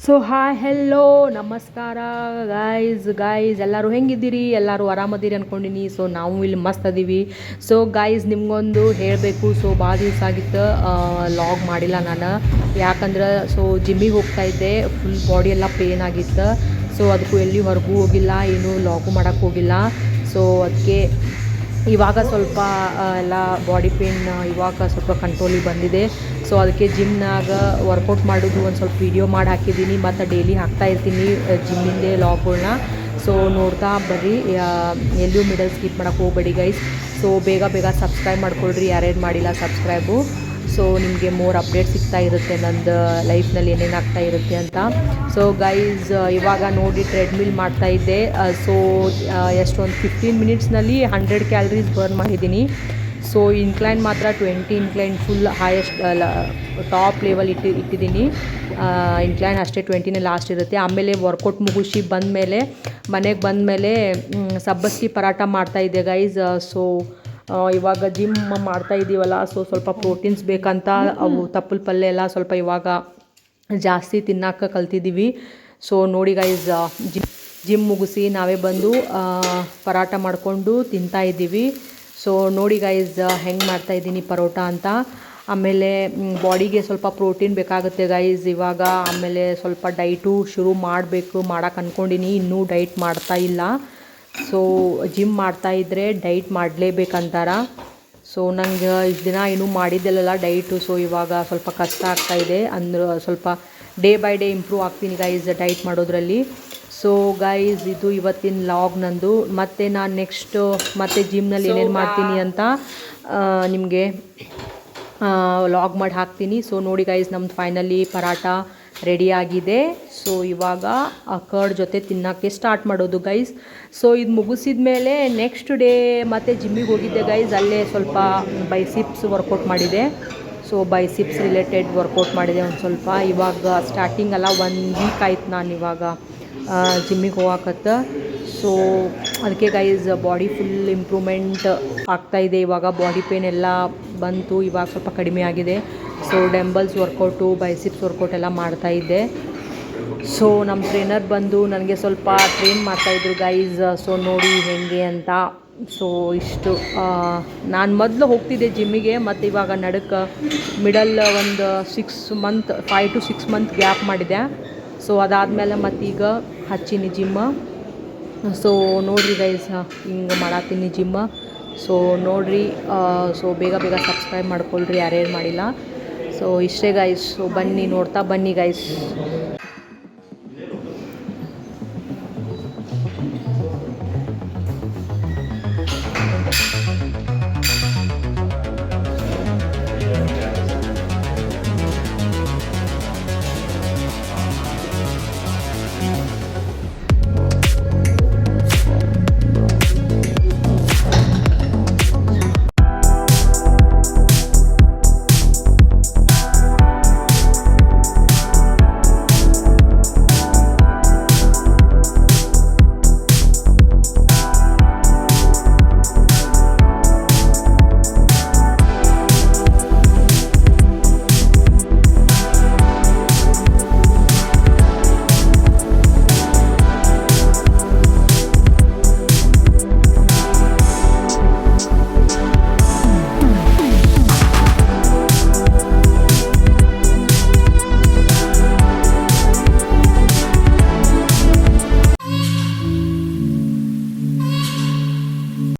So hi hello ನಮಸ್ಕಾರ guys ಎಲ್ಲರೂ ಹೆಂಗಿದ್ದೀರಿ, ಎಲ್ಲರೂ ಆರಾಮದಿರಿ ಅಂದ್ಕೊಂಡಿನಿ. ಸೊ ನಾವು ಇಲ್ಲಿ ಮಸ್ತ್ ಅದೀವಿ. ಸೊ ಗಾಯ್ಸ್ ನಿಮ್ಗೊಂದು ಹೇಳಬೇಕು. ಸೊ ಭಾಳ ದಿವಸ ಆಗಿತ್ತು ಲಾಗ್ ಮಾಡಿಲ್ಲ ನಾನು, ಯಾಕಂದ್ರೆ ಸೊ ಜಿಮ್ಮಿಗೆ ಹೋಗ್ತಾ ಇದ್ದೆ, ಫುಲ್ ಬಾಡಿ ಎಲ್ಲ ಪೇನ್ ಆಗಿತ್ತು. ಸೊ ಅದಕ್ಕೂ ಎಲ್ಲಿ ಹೊರಗೂ ಹೋಗಿಲ್ಲ, ಏನು ಲಾಗು ಮಾಡೋಕ್ಕೆ ಹೋಗಿಲ್ಲ. ಸೊ ಅದಕ್ಕೆ ಇವಾಗ ಸ್ವಲ್ಪ ಎಲ್ಲ ಬಾಡಿ ಪೇನ್ ಇವಾಗ ಸ್ವಲ್ಪ ಕಂಟ್ರೋಲಿಗೆ ಬಂದಿದೆ. ಸೊ ಅದಕ್ಕೆ ಜಿಮ್ನಾಗ ವರ್ಕೌಟ್ ಮಾಡೋದು ಒಂದು ಸ್ವಲ್ಪ ವೀಡಿಯೋ ಮಾಡಿ ಹಾಕಿದ್ದೀನಿ, ಮತ್ತು ಡೈಲಿ ಹಾಕ್ತಾ ಇರ್ತೀನಿ ಜಿಮ್ಮಿಂದೇ ಲಾಗ್ಗಳ್ನ. ಸೊ ನೋಡ್ತಾ ಬರ್ರಿ, ಎಲ್ಲೂ ಮಿಡಲ್ ಸ್ಕಿಪ್ ಮಾಡೋಕ್ಕೆ ಹೋಗಬೇಡಿ ಗೈಸ್. ಸೊ ಬೇಗ ಸಬ್ಸ್ಕ್ರೈಬ್ ಮಾಡ್ಕೊಳ್ರಿ ಯಾರ್ಯಾರು ಮಾಡಿಲ್ಲ ಸಬ್ಸ್ಕ್ರೈಬು. ಸೊ ನಿಮಗೆ ಮೋರ್ ಅಪ್ಡೇಟ್ ಸಿಗ್ತಾ ಇರುತ್ತೆ ನಂದು ಲೈಫ್ನಲ್ಲಿ ಏನೇನು ಆಗ್ತಾ ಇರುತ್ತೆ ಅಂತ. ಸೊ ಗೈಸ್ ಇವಾಗ ನೋಡಿ ಟ್ರೆಡ್ಮಿಲ್ ಮಾಡ್ತಾಯಿದ್ದೆ. ಸೊ ಎಷ್ಟೊಂದು 15 ಮಿನಿಟ್ಸ್ನಲ್ಲಿ 100 ಕ್ಯಾಲರೀಸ್ ಬರ್ನ್ ಮಾಡಿದ್ದೀನಿ. ಸೊ ಇನ್ಕ್ಲೈನ್ ಮಾತ್ರ 20 incline full highest top level ಇಟ್ಟಿದ್ದೀನಿ. ಇನ್ಕ್ಲೈನ್ ಅಷ್ಟೇ 20ನೇ ಲಾಸ್ಟ್ ಇರುತ್ತೆ. ಆಮೇಲೆ ವರ್ಕೌಟ್ ಮುಗಿಸಿ ಬಂದಮೇಲೆ ಮನೆಗೆ ಬಂದಮೇಲೆ ಸಬ್ಬಸ್ಗಿ ಪರಾಟ ಮಾಡ್ತಾಯಿದ್ದೆ ಗೈಸ್. ಸೊ ಇವಾಗ ಜಿಮ್ ಮಾಡ್ತಾ ಇದ್ದೀವಲ್ಲ, ಸೊ ಸ್ವಲ್ಪ ಪ್ರೋಟೀನ್ಸ್ ಬೇಕಂತ ಅವು ತಪ್ಪಲ ಪಲ್ಯ ಎಲ್ಲ ಸ್ವಲ್ಪ ಇವಾಗ ಜಾಸ್ತಿ ತಿನ್ನೋಕೆ ಕಲ್ತಿದ್ದೀವಿ. ಸೊ ನೋಡಿ ಗೈಸ್, ಜಿಮ್ ಮುಗಿಸಿ ನಾವೇ ಬಂದು ಪರಾಟ ಮಾಡಿಕೊಂಡು ತಿಂತಾಯಿದ್ದೀವಿ. ಸೊ ನೋಡಿ ಗೈಸ್ ಹೆಂಗೆ ಮಾಡ್ತಾಯಿದ್ದೀನಿ ಪರೋಟ ಅಂತ. ಆಮೇಲೆ ಬಾಡಿಗೆ ಸ್ವಲ್ಪ ಪ್ರೋಟೀನ್ ಬೇಕಾಗುತ್ತೆ ಗೈಸ್ ಇವಾಗ. ಆಮೇಲೆ ಸ್ವಲ್ಪ ಡೈಟು ಶುರು ಮಾಡೋಕೆ ಅಂದ್ಕೊಂಡಿನಿ, ಇನ್ನೂ ಡೈಟ್ ಮಾಡ್ತಾ ಇಲ್ಲ. ಸೊ ಜಿಮ್ ಮಾಡ್ತಾಯಿದ್ರೆ ಡೈಟ್ ಮಾಡಲೇಬೇಕಂತಾರ. ಸೊ ನಂಗೆ ಇಷ್ಟು ದಿನ ಇನ್ನೂ ಮಾಡಿದ್ದೆಲ್ಲ ಡೈಟು. ಸೊ ಇವಾಗ ಸ್ವಲ್ಪ ಕಷ್ಟ ಆಗ್ತಾಯಿದೆ, ಅಂದ್ರೆ ಸ್ವಲ್ಪ ಡೇ ಬೈ ಡೇ ಇಂಪ್ರೂವ್ ಆಗ್ತೀನಿ ಗೈಸ್ ಡೈಟ್ ಮಾಡೋದ್ರಲ್ಲಿ. ಸೊ ಗೈಸ್ ಇದು ಇವತ್ತಿನ ಲಾಗ್ ನಂದು. ಮತ್ತು ನಾನು ಮತ್ತೆ ಜಿಮ್ನಲ್ಲಿ ಏನೇನು ಮಾಡ್ತೀನಿ ಅಂತ ನಿಮಗೆ ಲಾಗ್ ಮಾಡಿ ಹಾಕ್ತೀನಿ. ಸೊ ನೋಡಿ ಗೈಸ್, ನಮ್ಮದು ಫೈನಲಿ ಪರಾಟ ರೆಡಿಯಾಗಿದೆ. ಸೊ ಇವಾಗ ಕರ್ಡ್ ಜೊತೆ ತಿನ್ನೋಕ್ಕೆ ಸ್ಟಾರ್ಟ್ ಮಾಡೋದು ಗೈಸ್. ಸೊ ಇದು ಮುಗಿಸಿದ ಮೇಲೆ ನೆಕ್ಸ್ಟ್ ಡೇ ಮತ್ತೆ ಜಿಮ್ಮಿಗೆ ಹೋಗಿದ್ದೆ ಗೈಸ್. ಅಲ್ಲೇ ಸ್ವಲ್ಪ ಬೈಸಿಪ್ಸ್ ವರ್ಕೌಟ್ ಮಾಡಿದೆ. ಸೊ ಬೈಸಿಪ್ಸ್ ರಿಲೇಟೆಡ್ ವರ್ಕೌಟ್ ಮಾಡಿದೆ ಒಂದು ಸ್ವಲ್ಪ. ಇವಾಗ ಸ್ಟಾರ್ಟಿಂಗ್ ಅಲ್ಲ, 1 ವೀಕ್ ಆಯ್ತು ನಾನು ಇವಾಗ ಜಿಮ್ಮಿಗೆ ಹೋಗಕತ್ತ. ಸೊ ಅದಕ್ಕೆ ಗೈಸ್ ಬಾಡಿ ಫುಲ್ ಇಂಪ್ರೂವ್ಮೆಂಟ್ ಆಗ್ತಾಯಿದೆ. ಇವಾಗ ಬಾಡಿ ಪೇನ್ ಎಲ್ಲ ಬಂತು, ಇವಾಗ ಸ್ವಲ್ಪ ಕಡಿಮೆ ಆಗಿದೆ. ಸೊ ಡೆಂಬಲ್ಸ್ ವರ್ಕೌಟು, ಬೈಸಿಪ್ಸ್ ವರ್ಕೌಟ್ ಎಲ್ಲ ಮಾಡ್ತಾಯಿದ್ದೆ. ಸೊ ನಮ್ಮ ಟ್ರೈನರ್ ಬಂದು ನನಗೆ ಸ್ವಲ್ಪ ಟ್ರೈನ್ ಮಾಡ್ತಾಯಿದ್ರು ಗೈಸ್. ಸೊ ನೋಡಿ ಹೇಗೆ ಅಂತ. ಸೊ ಇಷ್ಟು ನಾನು ಮೊದಲು ಹೋಗ್ತಿದ್ದೆ ಜಿಮ್ಮಿಗೆ, ಮತ್ತು ಇವಾಗ ನಡುಕ್ಕೆ ಮಿಡಲ್ ಒಂದು 5 to 6 ಮಂತ್ ಗ್ಯಾಪ್ ಮಾಡಿದೆ. ಸೊ ಅದಾದಮೇಲೆ ಮತ್ತೀಗ ಹಚ್ಚೀನಿ ಜಿಮ್ಮ. ಸೊ ನೋಡಿರಿ ಗೈಸ್, ಹಿಂಗೆ ಮಾಡತ್ತೀನಿ ಜಿಮ್ಮ. ಸೊ ನೋಡಿರಿ, ಸೊ ಬೇಗ ಸಬ್ಸ್ಕ್ರೈಬ್ ಮಾಡ್ಕೊಳ್ರಿ ಯಾರ್ಯಾರು ಮಾಡಿಲ್ಲ. ಸೊ ಇಷ್ಟೇ ಗೈಸ್. ಸೊ ಬನ್ನಿ, ನೋಡ್ತಾ ಬನ್ನಿ ಗೈಸ್.